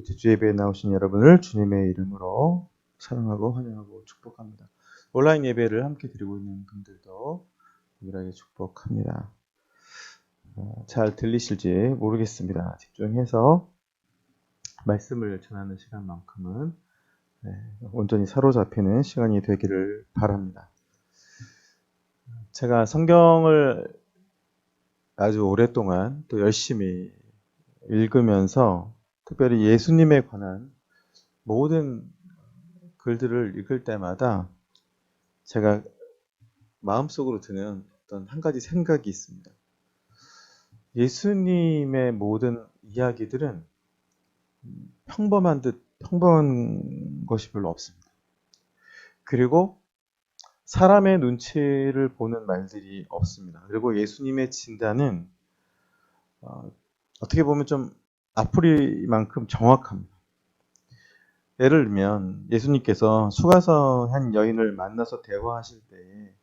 우리 제주 예배에 나오신 여러분을 주님의 이름으로 사랑하고 환영하고 축복합니다. 온라인 예배를 함께 드리고 있는 분들도 동일하게 축복합니다. 잘 들리실지 모르겠습니다. 집중해서 말씀을 전하는 시간만큼은 온전히 사로잡히는 시간이 되기를 바랍니다. 제가 성경을 아주 오랫동안 또 열심히 읽으면서 특별히 예수님에 관한 모든 글들을 읽을 때마다 제가 마음속으로 드는 어떤 한 가지 생각이 있습니다. 예수님의 모든 이야기들은 평범한 것이 별로 없습니다. 그리고 사람의 눈치를 보는 말들이 없습니다. 그리고 예수님의 진단은 어떻게 보면 좀 앞으리만큼 정확합니다. 예를 들면 예수님께서 수가성 한 여인을 만나서 대화하실 때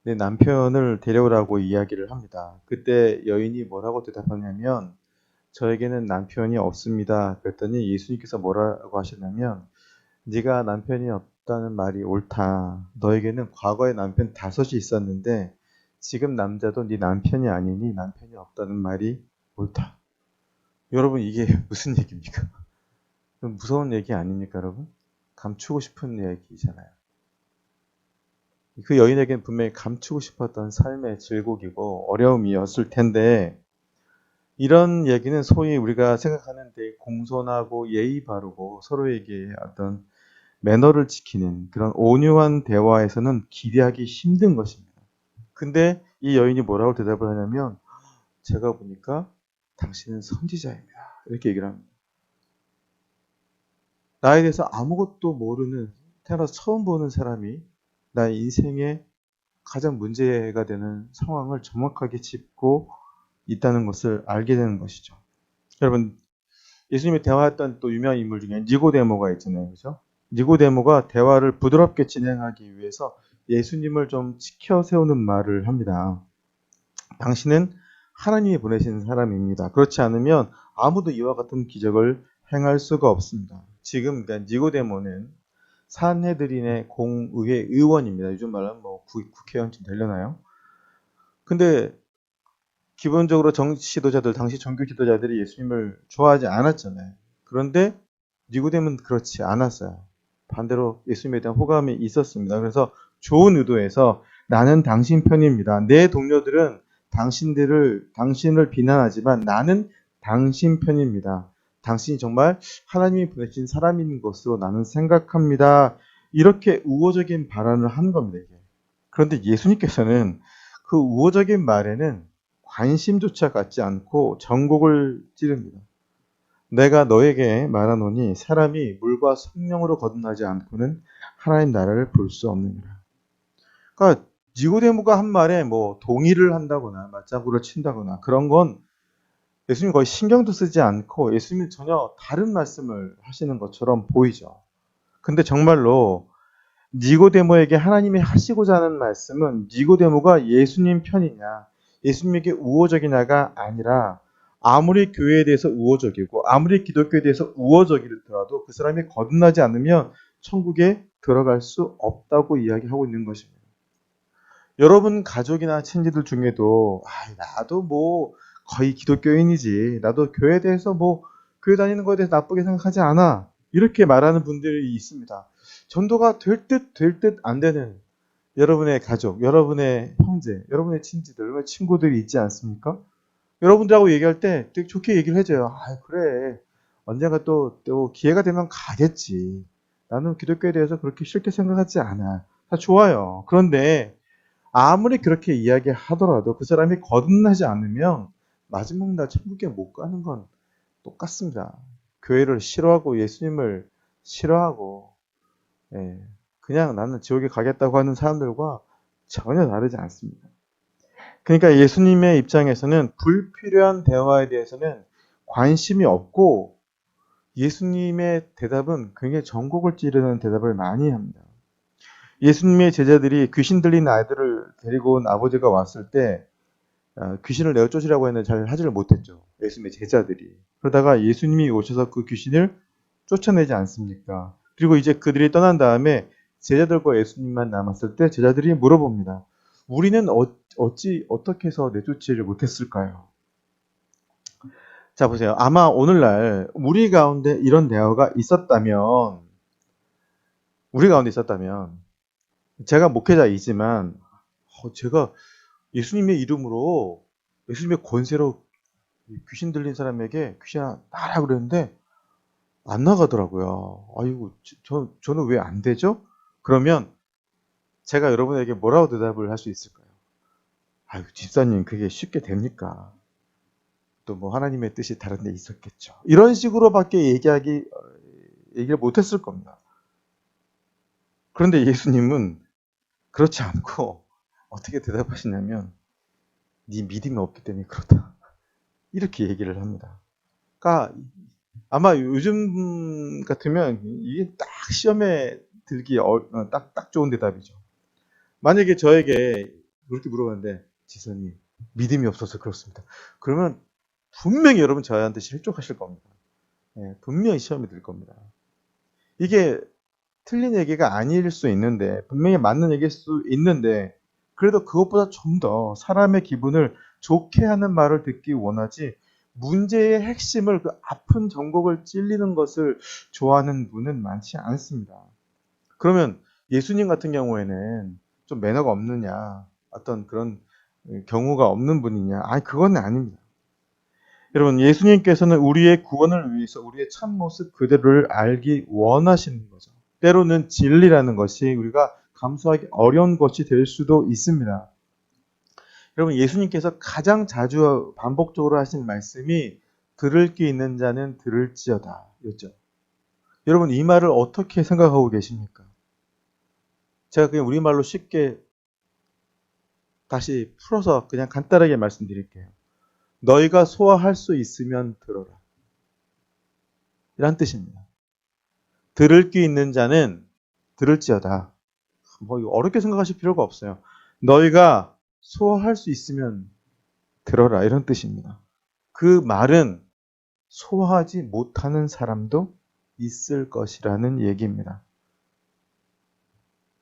내 남편을 데려오라고 이야기를 합니다. 그때 여인이 뭐라고 대답하냐면 저에게는 남편이 없습니다. 그랬더니 예수님께서 뭐라고 하셨냐면 네가 남편이 없다는 말이 옳다. 너에게는 과거에 남편 5이 있었는데 지금 남자도 네 남편이 아니니 남편이 없다는 말이 옳다. 여러분 이게 무슨 얘기입니까? 무서운 얘기 아닙니까 여러분? 감추고 싶은 얘기잖아요. 그 여인에게는 분명히 감추고 싶었던 삶의 질곡이고 어려움이었을 텐데 이런 얘기는 소위 우리가 생각하는 데 공손하고 예의 바르고 서로에게 어떤 매너를 지키는 그런 온유한 대화에서는 기대하기 힘든 것입니다. 근데 이 여인이 뭐라고 대답을 하냐면 제가 보니까 당신은 선지자입니다. 이렇게 얘기를 합니다. 나에 대해서 아무것도 모르는 태어나서 처음 보는 사람이 나의 인생에 가장 문제가 되는 상황을 정확하게 짚고 있다는 것을 알게 되는 것이죠. 여러분 예수님이 대화했던 또 유명한 인물 중에 니고데모가 있잖아요. 그렇죠? 니고데모가 대화를 부드럽게 진행하기 위해서 예수님을 좀 치켜 세우는 말을 합니다. 당신은 하나님이 보내신 사람입니다. 그렇지 않으면 아무도 이와 같은 기적을 행할 수가 없습니다. 지금 그러니까 니고데모는 산헤드린의 공의회 의원입니다. 요즘 말하면 뭐 국회의원쯤 되려나요? 근데 기본적으로 정치 지도자들, 당시 종교 지도자들이 예수님을 좋아하지 않았잖아요. 그런데 니고데모는 그렇지 않았어요. 반대로 예수님에 대한 호감이 있었습니다. 그래서 좋은 의도에서 나는 당신 편입니다. 내 동료들은 당신을 비난하지만 나는 당신 편입니다. 당신이 정말 하나님이 보내신 사람인 것으로 나는 생각합니다. 이렇게 우호적인 발언을 한 겁니다. 이게. 그런데 예수님께서는 그 우호적인 말에는 관심조차 갖지 않고 전곡을 찌릅니다. 내가 너에게 말하노니 사람이 물과 성령으로 거듭나지 않고는 하나님 나라를 볼 수 없느니라. 그러니까 니고데모가 한 말에 뭐 동의를 한다거나 맞장구를 친다거나 그런 건 예수님 거의 신경도 쓰지 않고 예수님은 전혀 다른 말씀을 하시는 것처럼 보이죠. 근데 정말로 니고데모에게 하나님이 하시고자 하는 말씀은 니고데모가 예수님 편이냐 예수님에게 우호적이냐가 아니라 아무리 교회에 대해서 우호적이고 아무리 기독교에 대해서 우호적이더라도 그 사람이 거듭나지 않으면 천국에 들어갈 수 없다고 이야기하고 있는 것입니다. 여러분 가족이나 친지들 중에도 나도 뭐 거의 기독교인이지 나도 교회에 대해서 뭐 교회 다니는 거에 대해서 나쁘게 생각하지 않아 이렇게 말하는 분들이 있습니다. 전도가 될 듯 안 되는 여러분의 가족, 여러분의 형제, 여러분의 친지들, 친구들이 있지 않습니까? 여러분들하고 얘기할 때 되게 좋게 얘기를 해줘요. 그래. 언젠가 또 기회가 되면 가겠지. 나는 기독교에 대해서 그렇게 싫게 생각하지 않아. 다 좋아요. 그런데 아무리 그렇게 이야기하더라도 그 사람이 거듭나지 않으면 마지막 날 천국에 못 가는 건 똑같습니다. 교회를 싫어하고 예수님을 싫어하고 그냥 나는 지옥에 가겠다고 하는 사람들과 전혀 다르지 않습니다. 그러니까 예수님의 입장에서는 불필요한 대화에 대해서는 관심이 없고 예수님의 대답은 굉장히 전곡을 찌르는 대답을 많이 합니다. 예수님의 제자들이 귀신 들린 아이들을 데리고 온 아버지가 왔을 때 귀신을 내어쫓으라고 했는데 잘 하지를 못했죠. 예수님의 제자들이. 그러다가 예수님이 오셔서 그 귀신을 쫓아내지 않습니까? 그리고 이제 그들이 떠난 다음에 제자들과 예수님만 남았을 때 제자들이 물어봅니다. 우리는 어떻게 해서 내쫓지를 못했을까요? 자, 보세요. 아마 오늘날 우리 가운데 이런 대화가 있었다면, 제가 목회자이지만, 제가 예수님의 이름으로, 예수님의 권세로 귀신 들린 사람에게 귀신 나라 그랬는데, 안 나가더라고요. 아이고, 저는 왜 안 되죠? 그러면 제가 여러분에게 뭐라고 대답을 할 수 있을까요? 아유, 집사님, 그게 쉽게 됩니까? 또 뭐 하나님의 뜻이 다른 데 있었겠죠. 이런 식으로밖에 얘기를 못했을 겁니다. 그런데 예수님은 그렇지 않고 어떻게 대답하시냐면, 네 믿음이 없기 때문에 그렇다. 이렇게 얘기를 합니다. 그러니까 아마 요즘 같으면 이게 딱 시험에 들기 딱 좋은 대답이죠. 만약에 저에게 그렇게 물어봤는데, 지선이 믿음이 없어서 그렇습니다. 그러면 분명히 여러분 저한테 실족하실 겁니다. 예, 분명히 시험이 들 겁니다. 이게 틀린 얘기가 아닐 수 있는데, 분명히 맞는 얘기일 수 있는데, 그래도 그것보다 좀 더 사람의 기분을 좋게 하는 말을 듣기 원하지, 문제의 핵심을, 그 아픈 전곡을 찔리는 것을 좋아하는 분은 많지 않습니다. 그러면 예수님 같은 경우에는 좀 매너가 없느냐, 어떤 그런 경우가 없는 분이냐? 아니, 그건 아닙니다. 여러분, 예수님께서는 우리의 구원을 위해서 우리의 참모습 그대로를 알기 원하시는 거죠. 때로는 진리라는 것이 우리가 감수하기 어려운 것이 될 수도 있습니다. 여러분, 예수님께서 가장 자주 반복적으로 하신 말씀이 들을 귀 있는 자는 들을지어다 였죠. 여러분, 이 말을 어떻게 생각하고 계십니까? 제가 그냥 우리말로 쉽게 다시 풀어서 그냥 간단하게 말씀드릴게요. 너희가 소화할 수 있으면 들어라. 이란 뜻입니다. 들을 귀 있는 자는 들을지어다. 뭐 어렵게 생각하실 필요가 없어요. 너희가 소화할 수 있으면 들어라. 이런 뜻입니다. 그 말은 소화하지 못하는 사람도 있을 것이라는 얘기입니다.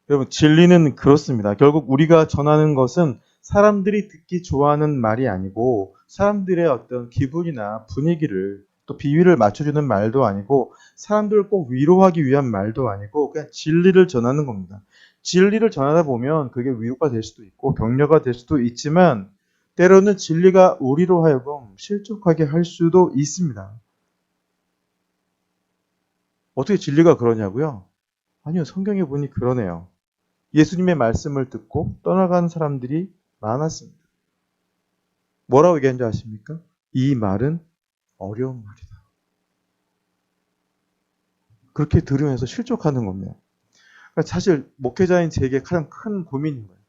여러분, 진리는 그렇습니다. 결국 우리가 전하는 것은 사람들이 듣기 좋아하는 말이 아니고, 사람들의 어떤 기분이나 분위기를, 또 비위를 맞춰주는 말도 아니고, 사람들을 꼭 위로하기 위한 말도 아니고, 그냥 진리를 전하는 겁니다. 진리를 전하다 보면 그게 위로가 될 수도 있고 격려가 될 수도 있지만, 때로는 진리가 우리로 하여금 실족하게 할 수도 있습니다. 어떻게 진리가 그러냐고요? 아니요, 성경에 보니 그러네요. 예수님의 말씀을 듣고 떠나간 사람들이 많았습니다. 뭐라고 얘기한 줄 아십니까? 이 말은 어려운 말이다. 그렇게 들으면서 실족하는 겁니다. 그러니까 사실 목회자인 제게 가장 큰 고민인 거예요.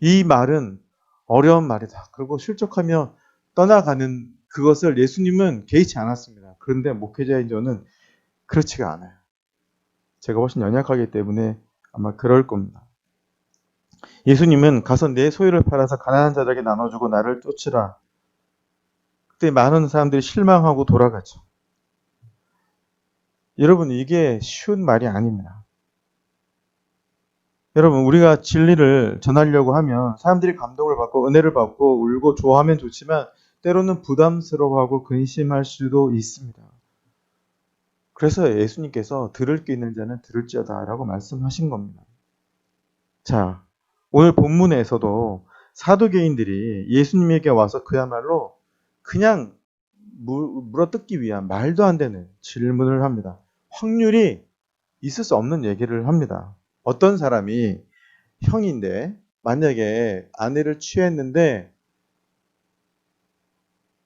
이 말은 어려운 말이다. 그리고 실족하며 떠나가는 그것을 예수님은 개의치 않았습니다. 그런데 목회자인 저는 그렇지가 않아요. 제가 훨씬 연약하기 때문에 아마 그럴 겁니다. 예수님은 가서 내 소유를 팔아서 가난한 자들에게 나눠주고 나를 쫓으라. 그때 많은 사람들이 실망하고 돌아가죠. 여러분, 이게 쉬운 말이 아닙니다. 여러분, 우리가 진리를 전하려고 하면 사람들이 감동을 받고 은혜를 받고 울고 좋아하면 좋지만, 때로는 부담스러워하고 근심할 수도 있습니다. 그래서 예수님께서 들을 게 있는 자는 들을지어다 라고 말씀하신 겁니다. 자, 오늘 본문에서도 사두개인들이 예수님에게 와서 그야말로 그냥 물어뜯기 위한 말도 안 되는 질문을 합니다. 확률이 있을 수 없는 얘기를 합니다. 어떤 사람이 형인데 만약에 아내를 취했는데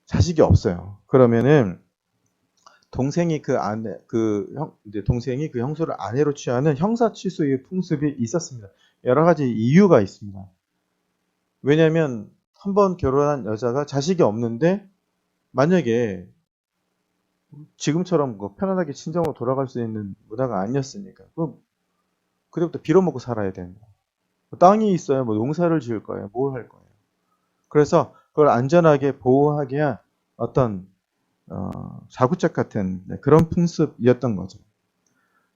자식이 없어요. 그러면은 동생이 동생이 그 형수를 아내로 취하는 형사취소의 풍습이 있었습니다. 여러 가지 이유가 있습니다. 왜냐하면 한 번 결혼한 여자가 자식이 없는데 만약에 지금처럼 편안하게 친정으로 돌아갈 수 있는 문화가 아니었으니까 그럼 그때부터 빌어먹고 살아야 됩니다. 땅이 있어야 뭐 농사를 지을 거예요. 뭘 할 거예요. 그래서 그걸 안전하게 보호하기 위한 어떤 자구책 같은 그런 풍습이었던 거죠.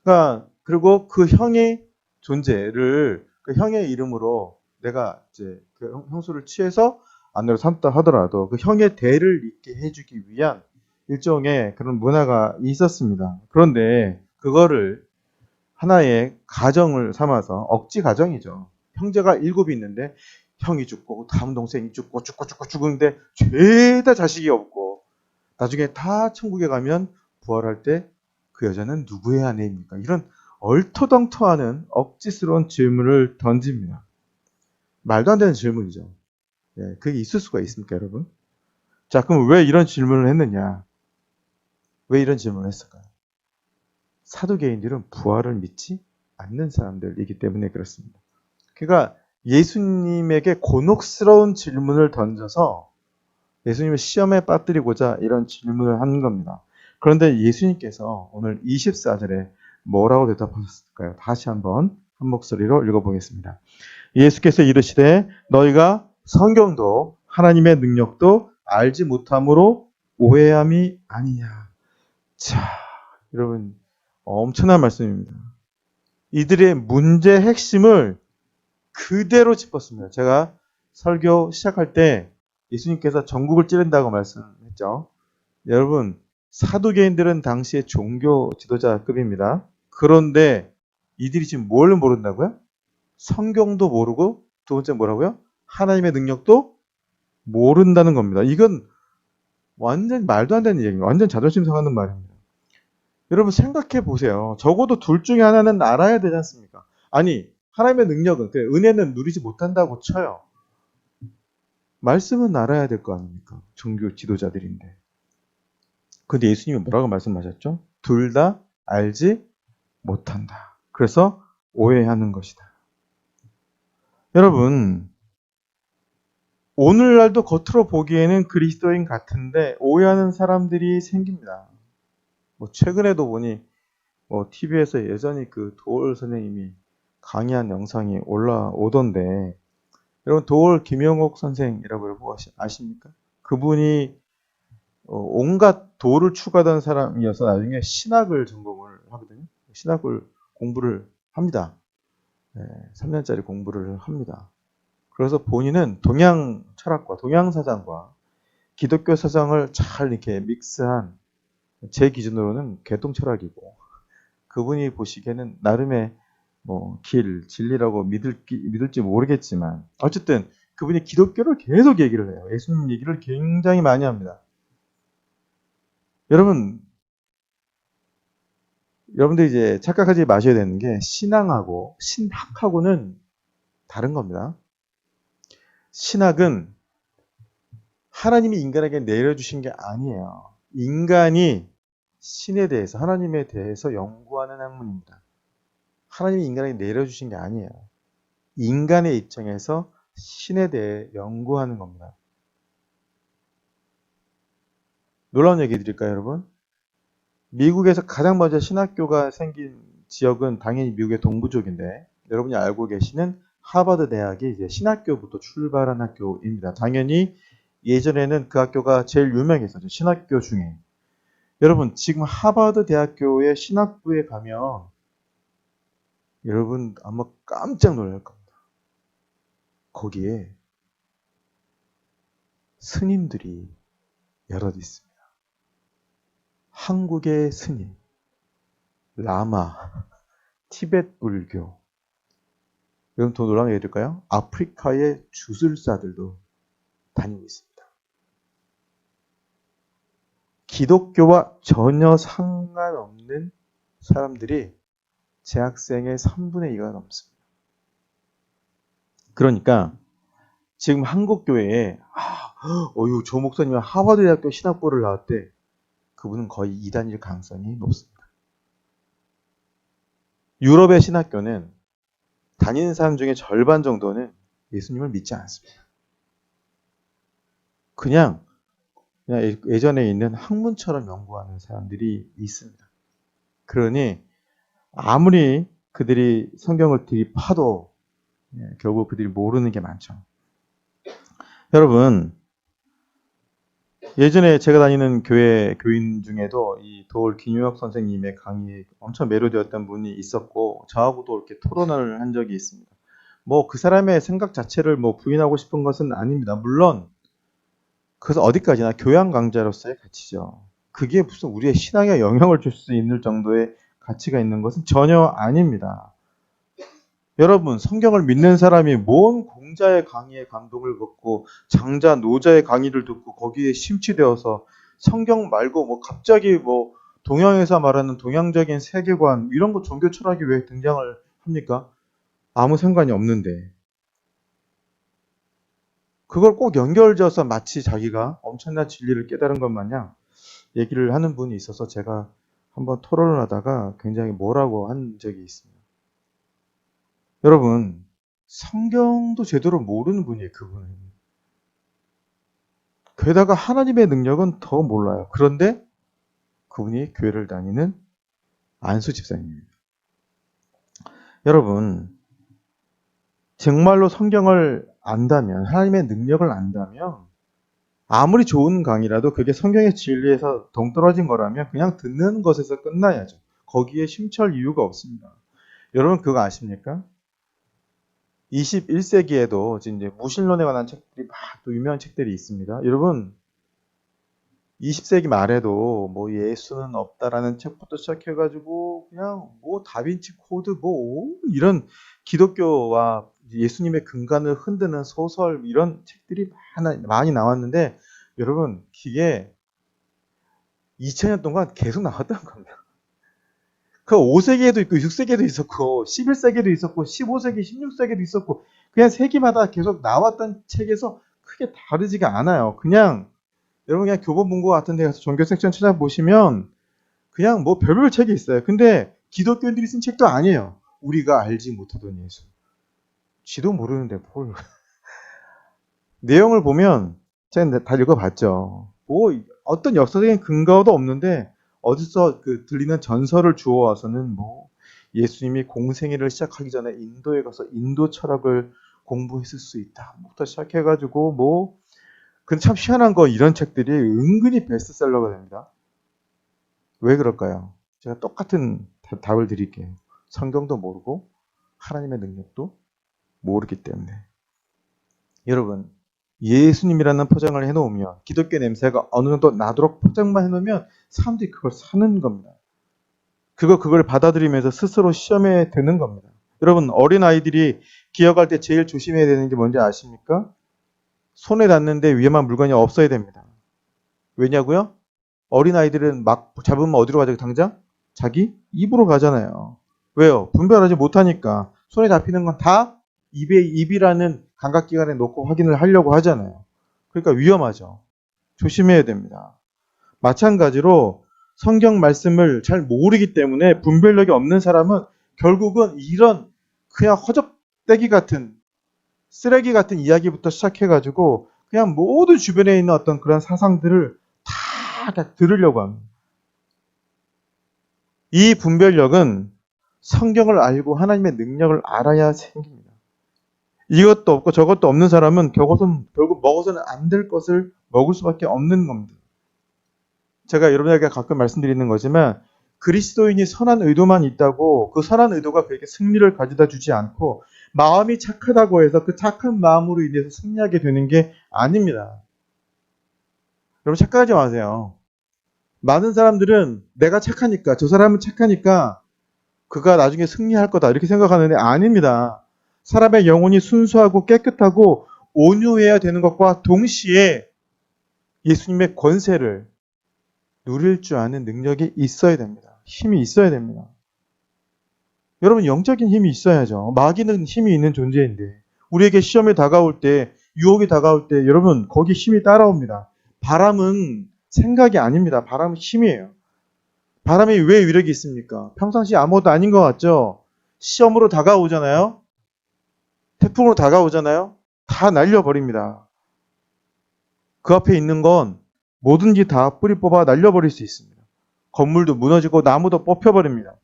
그러니까 그리고 그 형의 존재를 그 형의 이름으로 내가 이제 그 형수를 취해서 아내로 삼다 하더라도 그 형의 대를 잇게 해주기 위한 일종의 그런 문화가 있었습니다. 그런데 그거를 하나의 가정을 삼아서 억지 가정이죠. 형제가 7이 있는데 형이 죽고 다음 동생이 죽고 죽는데 죄다 자식이 없고 나중에 다 천국에 가면 부활할 때 그 여자는 누구의 아내입니까? 이런 얼토당토하는 억지스러운 질문을 던집니다. 말도 안 되는 질문이죠. 예, 그게 있을 수가 있습니까, 여러분? 자, 그럼 왜 이런 질문을 했느냐? 왜 이런 질문을 했을까요? 사두개인들은 부활을 믿지 않는 사람들이기 때문에 그렇습니다. 그러니까 예수님에게 곤혹스러운 질문을 던져서 예수님을 시험에 빠뜨리고자 이런 질문을 하는 겁니다. 그런데 예수님께서 오늘 24절에 뭐라고 대답하셨을까요? 다시 한번 한 목소리로 읽어보겠습니다. 예수께서 이르시되 너희가 성경도 하나님의 능력도 알지 못함으로 오해함이 아니냐. 자, 여러분 엄청난 말씀입니다. 이들의 문제의 핵심을 그대로 짚었습니다. 제가 설교 시작할 때 예수님께서 전국을 찌른다고 말씀했죠. 여러분, 사두개인들은 당시의 종교 지도자급입니다. 그런데 이들이 지금 뭘 모른다고요? 성경도 모르고 두 번째 뭐라고요? 하나님의 능력도 모른다는 겁니다. 이건 완전 말도 안 되는 얘기입니다. 완전 자존심 상하는 말입니다. 여러분 생각해 보세요. 적어도 둘 중에 하나는 알아야 되지 않습니까? 아니, 하나님의 능력은, 은혜는 누리지 못한다고 쳐요. 말씀은 알아야 될 거 아닙니까? 종교 지도자들인데. 근데 예수님이 뭐라고 말씀하셨죠? 둘 다 알지 못한다. 그래서 오해하는 것이다. 여러분, 오늘날도 겉으로 보기에는 그리스도인 같은데 오해하는 사람들이 생깁니다. 뭐 최근에도 보니 TV에서 여전히 그 도올 선생님이 강의한 영상이 올라오던데 여러분 도올 김영옥 선생이라고 여러분 아십니까? 그분이 온갖 도를 추구하던 사람이어서 나중에 신학을 전공을 하거든요. 신학을 공부를 합니다. 3년짜리 공부를 합니다. 그래서 본인은 동양 철학과 동양 사상과 기독교 사상을 잘 이렇게 믹스한 제 기준으로는 개통 철학이고 그분이 보시기에는 나름의 진리라고 믿을지 모르겠지만 어쨌든 그분이 기독교를 계속 얘기를 해요. 예수님 얘기를 굉장히 많이 합니다. 여러분들 이제 착각하지 마셔야 되는 게 신앙하고 신학하고는 다른 겁니다. 신학은 하나님이 인간에게 내려주신 게 아니에요. 인간이 신에 대해서 하나님에 대해서 연구하는 학문입니다. 하나님이 인간에게 내려주신 게 아니에요. 인간의 입장에서 신에 대해 연구하는 겁니다. 놀라운 얘기 드릴까요, 여러분? 미국에서 가장 먼저 신학교가 생긴 지역은 당연히 미국의 동부 쪽인데 여러분이 알고 계시는 하버드 대학이 이제 신학교부터 출발한 학교입니다. 당연히 예전에는 그 학교가 제일 유명했었죠. 신학교 중에. 여러분 지금 하버드 대학교의 신학부에 가면 여러분 아마 깜짝 놀랄 겁니다. 거기에 스님들이 여럿 있습니다. 한국의 스님, 라마, 티베트 불교. 여러분 더 놀라운 얘기 드릴까요? 아프리카의 주술사들도 다니고 있습니다. 기독교와 전혀 상관없는 사람들이 재학생의 3분의 2가 넘습니다. 그러니까 지금 한국 교회에 저 목사님이 하버드 대학교 신학부를 나왔대. 그분은 거의 이단일 가능성이 높습니다. 유럽의 신학교는 다니는 사람 중에 절반 정도는 예수님을 믿지 않습니다. 그냥 예전에 있는 학문처럼 연구하는 사람들이 있습니다. 그러니 아무리 그들이 성경을 들이파도 결국 그들이 모르는 게 많죠. 여러분, 예전에 제가 다니는 교회 교인 중에도 이 도올 김용혁 선생님의 강의에 엄청 매료되었던 분이 있었고, 저하고도 이렇게 토론을 한 적이 있습니다. 뭐 그 사람의 생각 자체를 뭐 부인하고 싶은 것은 아닙니다. 물론 그래서 어디까지나 교양 강자로서의 가치죠. 그게 무슨 우리의 신앙에 영향을 줄 수 있는 정도의 가치가 있는 것은 전혀 아닙니다. 여러분, 성경을 믿는 사람이 뭔 공자의 강의에 감동을 받고 장자, 노자의 강의를 듣고 거기에 심취되어서 성경 말고 뭐 갑자기 뭐 동양에서 말하는 동양적인 세계관 이런 거 종교 철학이 왜 등장을 합니까? 아무 상관이 없는데. 그걸 꼭 연결지어서 마치 자기가 엄청난 진리를 깨달은 것 마냥 얘기를 하는 분이 있어서 제가 한번 토론을 하다가 굉장히 뭐라고 한 적이 있습니다. 여러분, 성경도 제대로 모르는 분이에요, 그분은. 게다가 하나님의 능력은 더 몰라요. 그런데 그분이 교회를 다니는 안수 집사님입니다. 여러분, 정말로 성경을 안다면, 하나님의 능력을 안다면, 아무리 좋은 강의라도 그게 성경의 진리에서 동떨어진 거라면 그냥 듣는 것에서 끝나야죠. 거기에 심취할 이유가 없습니다. 여러분 그거 아십니까? 21세기에도 이제 무신론에 관한 책들이 막 또 유명한 책들이 있습니다. 여러분 20세기 말에도 뭐 예수는 없다라는 책부터 시작해가지고 그냥 뭐 다빈치 코드 뭐 이런 기독교와 예수님의 근간을 흔드는 소설 이런 책들이 많이 나왔는데 여러분 그게 2000년 동안 계속 나왔던 겁니다. 그 5세기에도 있고 6세기에도 있었고 11세기에도 있었고 15세기, 16세기에도 있었고 그냥 세기마다 계속 나왔던 책에서 크게 다르지가 않아요. 그냥 여러분 그냥 교보문고 같은 데 가서 종교 섹션 찾아보시면 그냥 뭐 별별 책이 있어요. 근데 기독교인들이 쓴 책도 아니에요. 우리가 알지 못하던 예수. 지도 모르는데 뭘. 내용을 보면 제가 다 읽어봤죠. 뭐 어떤 역사적인 근거도 없는데 어디서 그 들리는 전설을 주워와서는 뭐 예수님이 공생애를 시작하기 전에 인도에 가서 인도 철학을 공부했을 수 있다. 부터 시작해가지고 뭐 근데 참 희한한 거 이런 책들이 은근히 베스트셀러가 됩니다. 왜 그럴까요? 제가 똑같은 답을 드릴게요. 성경도 모르고 하나님의 능력도 모르기 때문에. 여러분 예수님이라는 포장을 해놓으면 기독교 냄새가 어느 정도 나도록 포장만 해놓으면 사람들이 그걸 사는 겁니다. 그걸 받아들이면서 스스로 시험에 드는 겁니다. 여러분 어린아이들이 기억할 때 제일 조심해야 되는 게 뭔지 아십니까? 손에 닿는데 위험한 물건이 없어야 됩니다. 왜냐고요? 어린아이들은 막 잡으면 어디로 가죠? 당장? 자기 입으로 가잖아요. 왜요? 분별하지 못하니까 손에 잡히는 건 다 입이라는 감각기관에 놓고 확인을 하려고 하잖아요. 그러니까 위험하죠. 조심해야 됩니다. 마찬가지로 성경 말씀을 잘 모르기 때문에 분별력이 없는 사람은 결국은 이런 그냥 허접대기 같은 쓰레기 같은 이야기부터 시작해가지고 그냥 모든 주변에 있는 어떤 그런 사상들을 다 들으려고 합니다. 이 분별력은 성경을 알고 하나님의 능력을 알아야 생깁니다. 이것도 없고 저것도 없는 사람은 결국 먹어서는 안 될 것을 먹을 수밖에 없는 겁니다. 제가 여러분에게 가끔 말씀드리는 거지만 그리스도인이 선한 의도만 있다고 그 선한 의도가 그에게 승리를 가져다 주지 않고 마음이 착하다고 해서 그 착한 마음으로 인해서 승리하게 되는 게 아닙니다. 여러분 착각하지 마세요. 많은 사람들은 내가 착하니까 저 사람은 착하니까 그가 나중에 승리할 거다 이렇게 생각하는데 아닙니다. 사람의 영혼이 순수하고 깨끗하고 온유해야 되는 것과 동시에 예수님의 권세를 누릴 줄 아는 능력이 있어야 됩니다. 힘이 있어야 됩니다. 여러분 영적인 힘이 있어야죠. 마귀는 힘이 있는 존재인데 우리에게 시험이 다가올 때 유혹이 다가올 때 여러분 거기 힘이 따라옵니다. 바람은 생각이 아닙니다. 바람은 힘이에요. 바람이 왜 위력이 있습니까? 평상시 아무것도 아닌 것 같죠? 시험으로 다가오잖아요. 태풍으로 다가오잖아요. 다 날려버립니다. 그 앞에 있는 건 뭐든지 다 뿌리 뽑아 날려버릴 수 있습니다. 건물도 무너지고 나무도 뽑혀버립니다.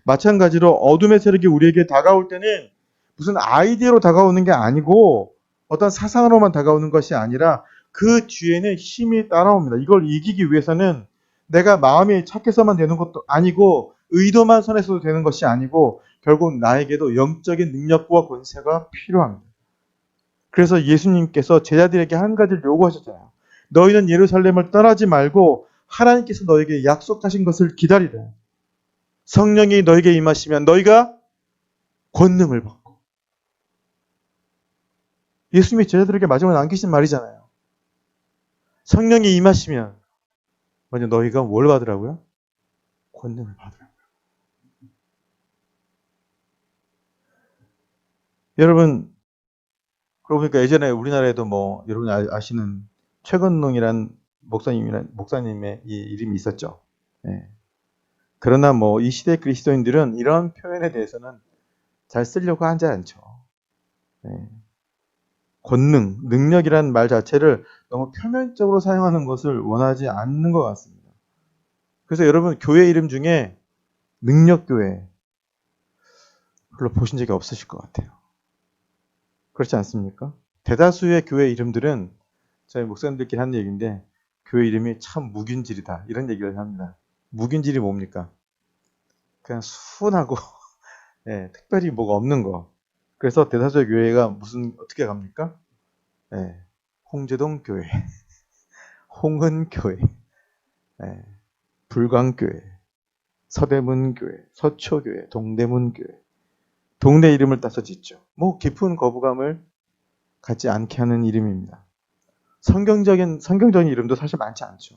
마찬가지로 어둠의 세력이 우리에게 다가올 때는 무슨 아이디어로 다가오는 게 아니고 어떤 사상으로만 다가오는 것이 아니라 그 뒤에는 힘이 따라옵니다. 이걸 이기기 위해서는 내가 마음이 착해서만 되는 것도 아니고 의도만 선해서도 되는 것이 아니고 결국 나에게도 영적인 능력과 권세가 필요합니다. 그래서 예수님께서 제자들에게 한 가지를 요구하셨잖아요. 너희는 예루살렘을 떠나지 말고 하나님께서 너에게 약속하신 것을 기다리라. 성령이 너에게 임하시면 너희가 권능을 받고. 예수님이 제자들에게 마지막에 남기신 말이잖아요. 성령이 임하시면 먼저 너희가 뭘 받으라고요? 권능을 받으라고요. 여러분, 그러고 보니까 예전에 우리나라에도 뭐 여러분이 아시는 최건농이란 목사님의 이 이름이 있었죠. 예. 그러나 뭐 이 시대 그리스도인들은 이런 표현에 대해서는 잘 쓰려고 하지 않죠. 예. 권능, 능력이라는 말 자체를 너무 표면적으로 사용하는 것을 원하지 않는 것 같습니다. 그래서 여러분 교회 이름 중에 능력교회 별로 보신 적이 없으실 것 같아요. 그렇지 않습니까? 대다수의 교회 이름들은 저희 목사님들끼리 하는 얘기인데 교회 이름이 참 묵인질이다 이런 얘기를 합니다. 묵인질이 뭡니까? 그냥 순하고 예, 특별히 뭐가 없는 거. 그래서 대다수의 교회가 어떻게 갑니까? 예, 홍제동 교회, 홍은교회, 예, 불광교회, 서대문교회, 서초교회, 동대문교회. 동네 이름을 따서 짓죠. 뭐 깊은 거부감을 갖지 않게 하는 이름입니다. 성경적인 이름도 사실 많지 않죠.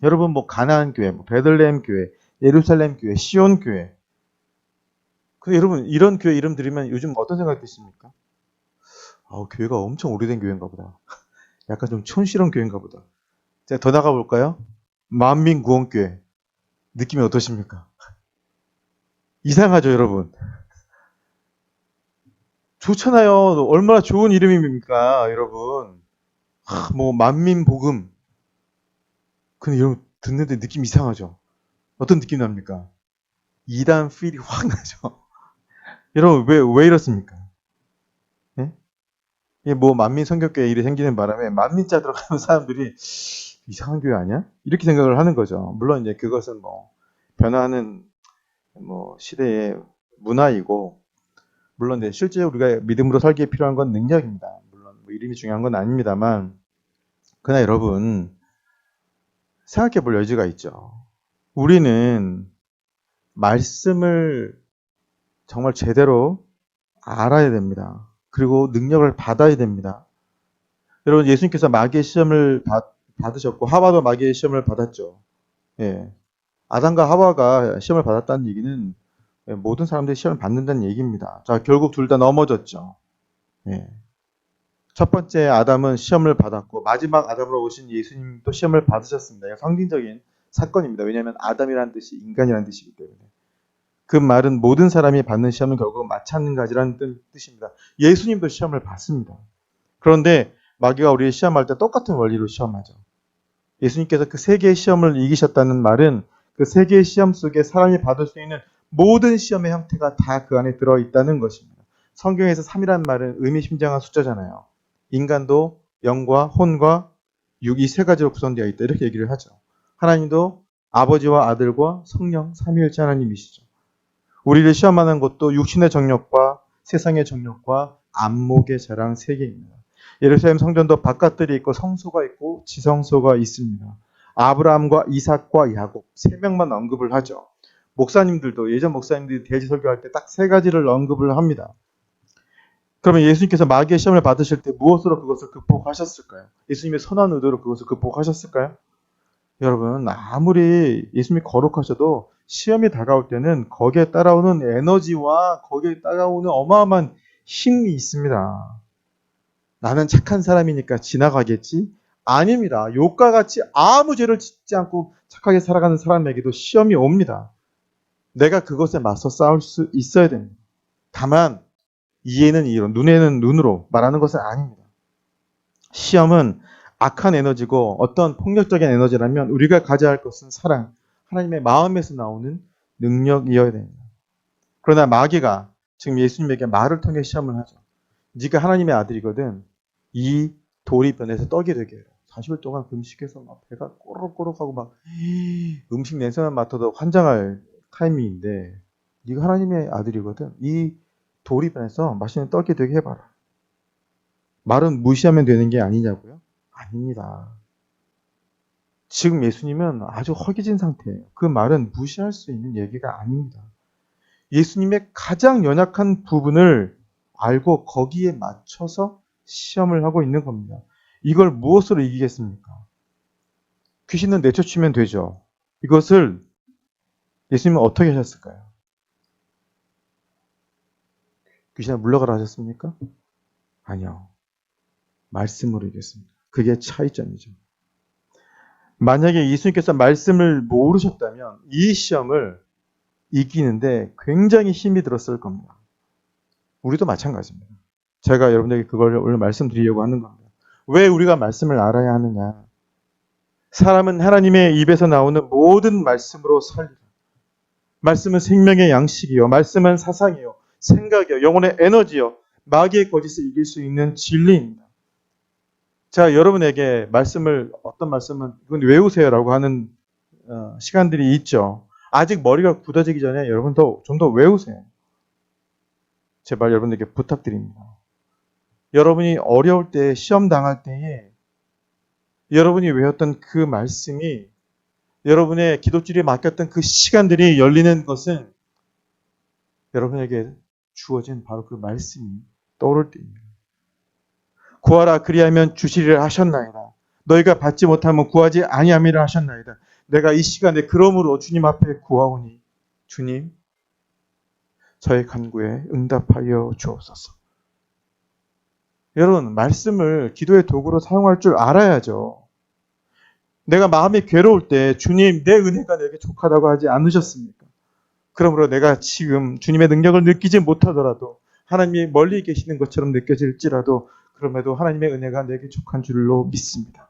여러분 뭐 가나안 교회, 뭐 베들레헴 교회, 예루살렘 교회, 시온 교회. 근데 여러분 이런 교회 이름 들으면 요즘 어떤 생각이 드십니까? 교회가 엄청 오래된 교회인가 보다. 약간 좀 촌스러운 교회인가 보다. 제가 더 나가 볼까요? 만민구원교회. 느낌이 어떠십니까? 이상하죠, 여러분. 좋잖아요. 얼마나 좋은 이름입니까, 여러분. 뭐 만민복음. 근데 여러분 듣는데 느낌 이상하죠. 어떤 느낌 납니까? 이단 필이 확 나죠. 여러분 왜 이렇습니까? 예? 이게 뭐 만민 성교교회 일이 생기는 바람에 만민자 들어가는 사람들이 이상한 교회 아니야? 이렇게 생각을 하는 거죠. 물론 이제 그것은 뭐 변화하는 뭐 시대의 문화이고, 물론 이제 실제 우리가 믿음으로 살기에 필요한 건 능력입니다. 물론 뭐 이름이 중요한 건 아닙니다만, 그러나 여러분 생각해 볼 여지가 있죠. 우리는 말씀을 정말 제대로 알아야 됩니다. 그리고 능력을 받아야 됩니다. 여러분 예수님께서 마귀의 시험을 받으셨고 하와도 마귀의 시험을 받았죠. 예. 아담과 하와가 시험을 받았다는 얘기는 모든 사람들이 시험을 받는다는 얘기입니다. 자, 결국 둘 다 넘어졌죠. 예. 첫 번째 아담은 시험을 받았고 마지막 아담으로 오신 예수님도 시험을 받으셨습니다. 이건 상징적인 사건입니다. 왜냐하면 아담이라는 뜻이 인간이라는 뜻이기 때문에. 그 말은 모든 사람이 받는 시험은 결국 마찬가지라는 뜻입니다. 예수님도 시험을 받습니다. 그런데 마귀가 우리를 시험할 때 똑같은 원리로 시험하죠. 예수님께서 그 세 개의 시험을 이기셨다는 말은 그 세 개의 시험 속에 사람이 받을 수 있는 모든 시험의 형태가 다 그 안에 들어있다는 것입니다. 성경에서 3이라는 말은 의미심장한 숫자잖아요. 인간도 영과 혼과 육 이 세 가지로 구성되어 있다 이렇게 얘기를 하죠. 하나님도 아버지와 아들과 성령 삼위일체 하나님이시죠. 우리를 시험하는 것도 육신의 정욕과 세상의 정욕과 안목의 자랑 세 개입니다. 예루살렘 성전도 바깥들이 있고 성소가 있고 지성소가 있습니다. 아브라함과 이삭과 야곱 세 명만 언급을 하죠. 목사님들도 예전 목사님들이 대지 설교할 때 딱 세 가지를 언급을 합니다. 그러면 예수님께서 마귀의 시험을 받으실 때 무엇으로 그것을 극복하셨을까요? 예수님의 선한 의도로 그것을 극복하셨을까요? 여러분 아무리 예수님이 거룩하셔도 시험이 다가올 때는 거기에 따라오는 에너지와 거기에 따라오는 어마어마한 힘이 있습니다. 나는 착한 사람이니까 지나가겠지? 아닙니다. 욥과 같이 아무 죄를 짓지 않고 착하게 살아가는 사람에게도 시험이 옵니다. 내가 그것에 맞서 싸울 수 있어야 됩니다. 다만 이해는 이해로, 눈에는 눈으로 말하는 것은 아닙니다. 시험은 악한 에너지고 어떤 폭력적인 에너지라면 우리가 가져야 할 것은 사랑, 하나님의 마음에서 나오는 능력이어야 됩니다. 그러나 마귀가 지금 예수님에게 말을 통해 시험을 하죠. 네가 하나님의 아들이거든. 이 돌이 변해서 떡이 되게 해요. 40일 동안 금식해서 막 배가 꼬르륵꼬르륵하고 막 음식 냄새만 맡아도 환장할 타이밍인데 네가 하나님의 아들이거든. 이 돌이 변해서 맛있는 떡이 되게 해봐라. 말은 무시하면 되는 게 아니냐고요? 아닙니다. 지금 예수님은 아주 허기진 상태예요. 그 말은 무시할 수 있는 얘기가 아닙니다. 예수님의 가장 연약한 부분을 알고 거기에 맞춰서 시험을 하고 있는 겁니다. 이걸 무엇으로 이기겠습니까? 귀신은 내쫓으면 되죠. 이것을 예수님은 어떻게 하셨을까요? 귀신을 물러가라 하셨습니까? 아니요. 말씀으로 이겼습니다. 그게 차이점이죠. 만약에 예수님께서 말씀을 모르셨다면 이 시험을 이기는데 굉장히 힘이 들었을 겁니다. 우리도 마찬가지입니다. 제가 여러분에게 그걸 오늘 말씀드리려고 하는 겁니다. 왜 우리가 말씀을 알아야 하느냐? 사람은 하나님의 입에서 나오는 모든 말씀으로 살리라. 말씀은 생명의 양식이요. 말씀은 사상이요. 생각이요. 영혼의 에너지요. 마귀의 거짓을 이길 수 있는 진리입니다. 자, 여러분에게 말씀을 어떤 말씀은 이건 외우세요라고 하는 시간들이 있죠. 아직 머리가 굳어지기 전에 여러분 좀 더 외우세요. 제발 여러분에게 부탁드립니다. 여러분이 어려울 때, 시험 당할 때에 여러분이 외웠던 그 말씀이 여러분의 기도줄에 맡겼던 그 시간들이 열리는 것은 여러분에게 주어진 바로 그 말씀이 떠오를 때입니다. 구하라 그리하면 주시리라 하셨나이다. 너희가 받지 못하면 구하지 아니함이라 하셨나이다. 내가 이 시간에 그러므로 주님 앞에 구하오니 주님 저의 간구에 응답하여 주옵소서. 여러분 말씀을 기도의 도구로 사용할 줄 알아야죠. 내가 마음이 괴로울 때 주님 내 은혜가 내게 족하다고 하지 않으셨습니까? 그러므로 내가 지금 주님의 능력을 느끼지 못하더라도 하나님이 멀리 계시는 것처럼 느껴질지라도 그럼에도 하나님의 은혜가 내게 족한 줄로 믿습니다.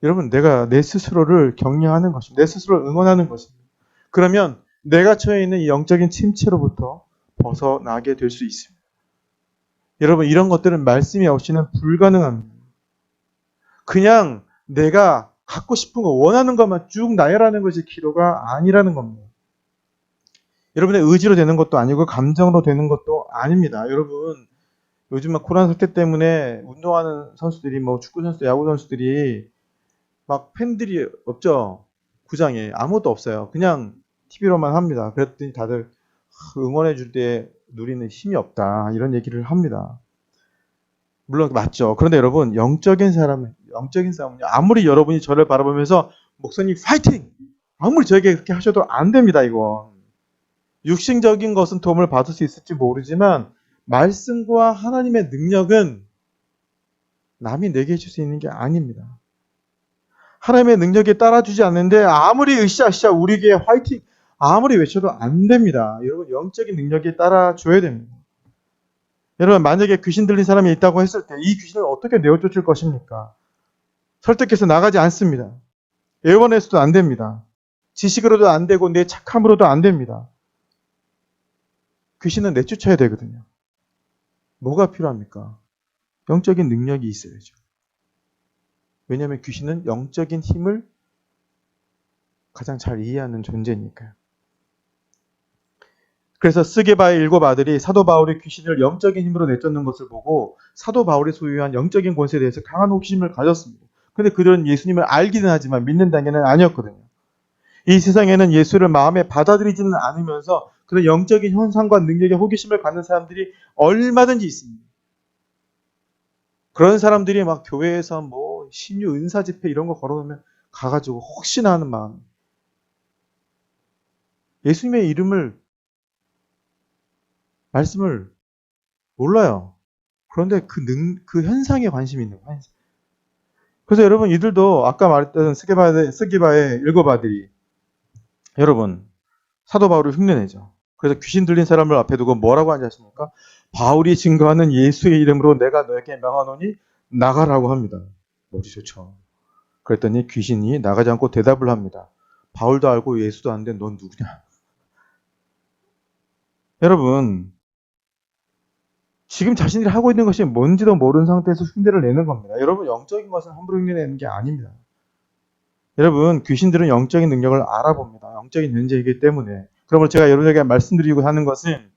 여러분 내가 내 스스로를 격려하는 것입니다. 내 스스로를 응원하는 것입니다. 그러면 내가 처해 있는 이 영적인 침체로부터 벗어나게 될 수 있습니다. 여러분 이런 것들은 말씀이 없이는 불가능합니다. 그냥 내가 갖고 싶은 거 원하는 것만 쭉 나열하는 것이 기도가 아니라는 겁니다. 여러분의 의지로 되는 것도 아니고 감정으로 되는 것도 아닙니다. 여러분 요즘 막 코로나 사태 때문에 운동하는 선수들이 뭐 축구 선수, 야구 선수들이 막 팬들이 없죠. 구장에 아무것도 없어요. 그냥 TV로만 합니다. 그랬더니 다들 응원해 줄 때 누리는 힘이 없다 이런 얘기를 합니다. 물론 맞죠. 그런데 여러분 영적인 싸움은요. 아무리 여러분이 저를 바라보면서 목사님 파이팅! 아무리 저에게 그렇게 하셔도 안 됩니다. 이건. 육신적인 것은 도움을 받을 수 있을지 모르지만 말씀과 하나님의 능력은 남이 내게 해줄 수 있는 게 아닙니다. 하나님의 능력에 따라주지 않는데 아무리 으쌰으쌰 우리에게 화이팅 아무리 외쳐도 안 됩니다. 여러분 영적인 능력에 따라줘야 됩니다. 여러분 만약에 귀신 들린 사람이 있다고 했을 때 이 귀신을 어떻게 내어쫓을 것입니까? 설득해서 나가지 않습니다. 애원해서도 안 됩니다. 지식으로도 안 되고 내 착함으로도 안 됩니다. 귀신은 내쫓아야 되거든요. 뭐가 필요합니까? 영적인 능력이 있어야죠. 왜냐하면 귀신은 영적인 힘을 가장 잘 이해하는 존재니까요. 그래서 스게바의 7 아들이 사도 바울이 귀신을 영적인 힘으로 내쫓는 것을 보고 사도 바울이 소유한 영적인 권세에 대해서 강한 호기심을 가졌습니다. 그런데 그들은 예수님을 알기는 하지만 믿는 단계는 아니었거든요. 이 세상에는 예수를 마음에 받아들이지는 않으면서 그런 영적인 현상과 능력에 호기심을 갖는 사람들이 얼마든지 있습니다. 그런 사람들이 막 교회에서 뭐 신유 은사 집회 이런 거 걸어놓으면 가가지고 혹시나 하는 마음. 예수님의 이름을 말씀을 몰라요. 그런데 그 현상에 관심이 있는 거예요. 그래서 여러분 이들도 아까 말했던 스기바의 7 아들이 여러분 사도 바울을 흉내내죠. 그래서 귀신 들린 사람을 앞에 두고 뭐라고 하지 않습니까? 바울이 증거하는 예수의 이름으로 내가 너에게 명하노니 나가라고 합니다. 머리 좋죠. 그랬더니 귀신이 나가지 않고 대답을 합니다. 바울도 알고 예수도 아는데 넌 누구냐? 여러분 지금 자신들이 하고 있는 것이 뭔지도 모르는 상태에서 흉내를 내는 겁니다. 여러분, 영적인 것은 함부로 흉내내는 게 아닙니다. 여러분, 귀신들은 영적인 능력을 알아봅니다. 영적인 존재이기 때문에. 그러므로 제가 여러분에게 말씀드리고 하는 것은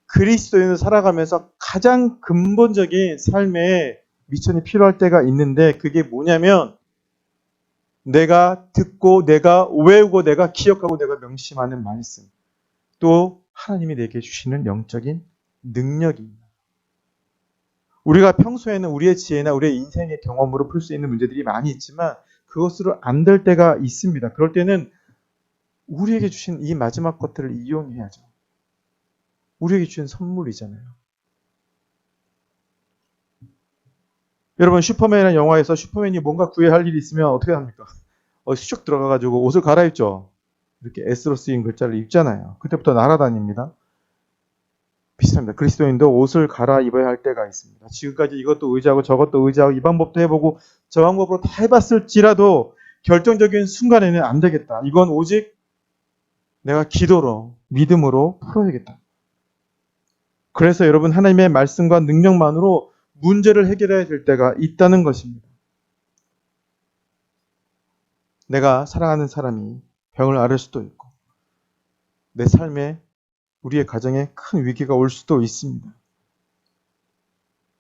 그리스도인으로 살아가면서 가장 근본적인 삶의 미천이 필요할 때가 있는데, 그게 뭐냐면 내가 듣고 내가 외우고 내가 기억하고 내가 명심하는 말씀, 또 하나님이 내게 주시는 영적인 능력입니다. 우리가 평소에는 우리의 지혜나 우리의 인생의 경험으로 풀 수 있는 문제들이 많이 있지만 그것으로 안 될 때가 있습니다. 그럴 때는 우리에게 주신 이 마지막 것들을 이용해야죠. 우리에게 주신 선물이잖아요. 여러분, 슈퍼맨이라는 영화에서 슈퍼맨이 뭔가 구해야 할 일이 있으면 어떻게 합니까? 슉 들어가가지고 옷을 갈아입죠. 이렇게 S로 쓰인 글자를 입잖아요. 그때부터 날아다닙니다. 비슷합니다. 그리스도인도 옷을 갈아입어야 할 때가 있습니다. 지금까지 이것도 의지하고 저것도 의지하고 이 방법도 해보고 저 방법으로 다 해봤을지라도 결정적인 순간에는 안 되겠다. 이건 오직 내가 기도로, 믿음으로 풀어야겠다. 그래서 여러분, 하나님의 말씀과 능력만으로 문제를 해결해야 될 때가 있다는 것입니다. 내가 사랑하는 사람이 병을 앓을 수도 있고 내 삶에, 우리의 가정에 큰 위기가 올 수도 있습니다.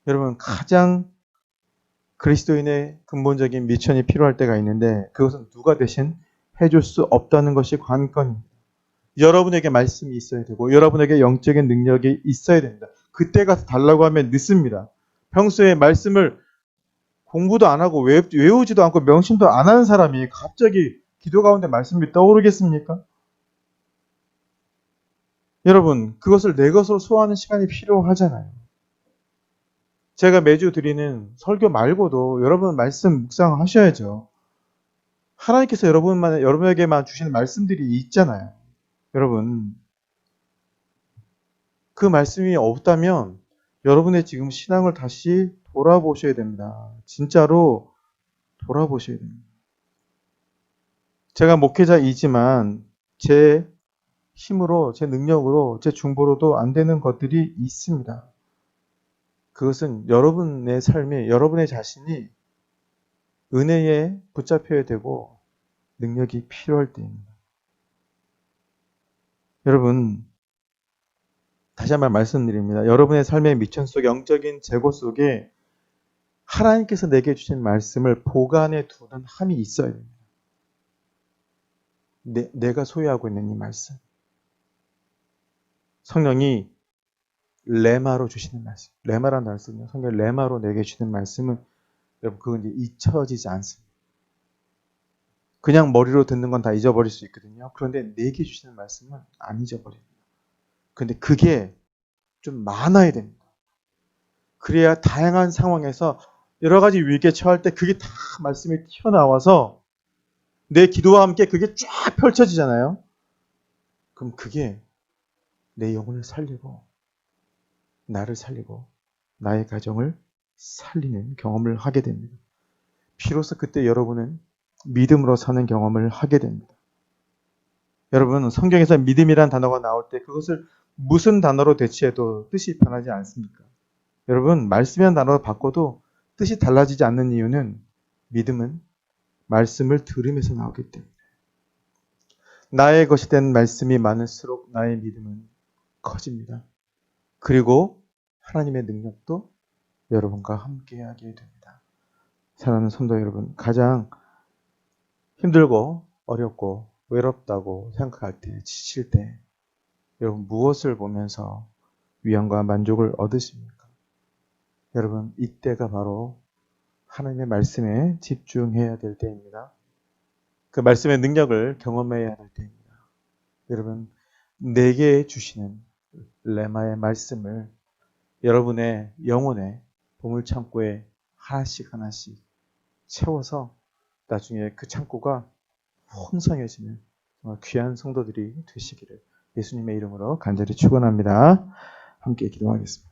여러분, 가장 그리스도인의 근본적인 미천이 필요할 때가 있는데 그것은 누가 대신 해줄 수 없다는 것이 관건입니다. 여러분에게 말씀이 있어야 되고 여러분에게 영적인 능력이 있어야 됩니다. 그때 가서 달라고 하면 늦습니다. 평소에 말씀을 공부도 안 하고 외우지도 않고 명심도 안 하는 사람이 갑자기 기도 가운데 말씀이 떠오르겠습니까? 여러분, 그것을 내 것으로 소화하는 시간이 필요하잖아요. 제가 매주 드리는 설교 말고도 여러분 말씀 묵상하셔야죠. 하나님께서 여러분에게만 주시는 말씀들이 있잖아요. 여러분, 그 말씀이 없다면 여러분의 지금 신앙을 다시 돌아보셔야 됩니다. 진짜로 돌아보셔야 됩니다. 제가 목회자이지만 제 힘으로, 제 능력으로, 제 중보로도 안 되는 것들이 있습니다. 그것은 여러분의 삶에 여러분의 자신이 은혜에 붙잡혀야 되고 능력이 필요할 때입니다. 여러분, 다시 한번 말씀드립니다. 여러분의 삶의 미천 속 영적인 재고 속에 하나님께서 내게 주신 말씀을 보관해 두는 함이 있어야 됩니다. 내가 소유하고 있는 이 말씀. 성령이 레마로 주시는 말씀. 레마라는 단어를 쓰거든요. 성령이 레마로 내게 주시는 말씀은 여러분, 그건 이제 잊혀지지 않습니다. 그냥 머리로 듣는 건 다 잊어버릴 수 있거든요. 그런데 내게 주시는 말씀은 안 잊어버립니다. 그런데 그게 좀 많아야 됩니다. 그래야 다양한 상황에서 여러 가지 위기에 처할 때 그게 다 말씀이 튀어나와서 내 기도와 함께 그게 쫙 펼쳐지잖아요. 그럼 그게 내 영혼을 살리고 나를 살리고 나의 가정을 살리는 경험을 하게 됩니다. 비로소 그때 여러분은 믿음으로 사는 경험을 하게 됩니다. 여러분, 성경에서 믿음이란 단어가 나올 때 그것을 무슨 단어로 대체해도 뜻이 변하지 않습니까? 여러분, 말씀이란 단어로 바꿔도 뜻이 달라지지 않는 이유는 믿음은 말씀을 들으면서 나오기 때문에. 나의 것이 된 말씀이 많을수록 나의 믿음은 커집니다. 그리고 하나님의 능력도 여러분과 함께하게 됩니다. 사랑하는 성도 여러분, 가장 힘들고 어렵고 외롭다고 생각할 때, 지칠 때 여러분 무엇을 보면서 위안과 만족을 얻으십니까? 여러분, 이때가 바로 하나님의 말씀에 집중해야 될 때입니다. 그 말씀의 능력을 경험해야 될 때입니다. 여러분, 내게 주시는 레마의 말씀을 여러분의 영혼의 보물창고에 하나씩 하나씩 채워서 나중에 그 창고가 풍성해지는 귀한 성도들이 되시기를 예수님의 이름으로 간절히 축원합니다. 함께 기도하겠습니다.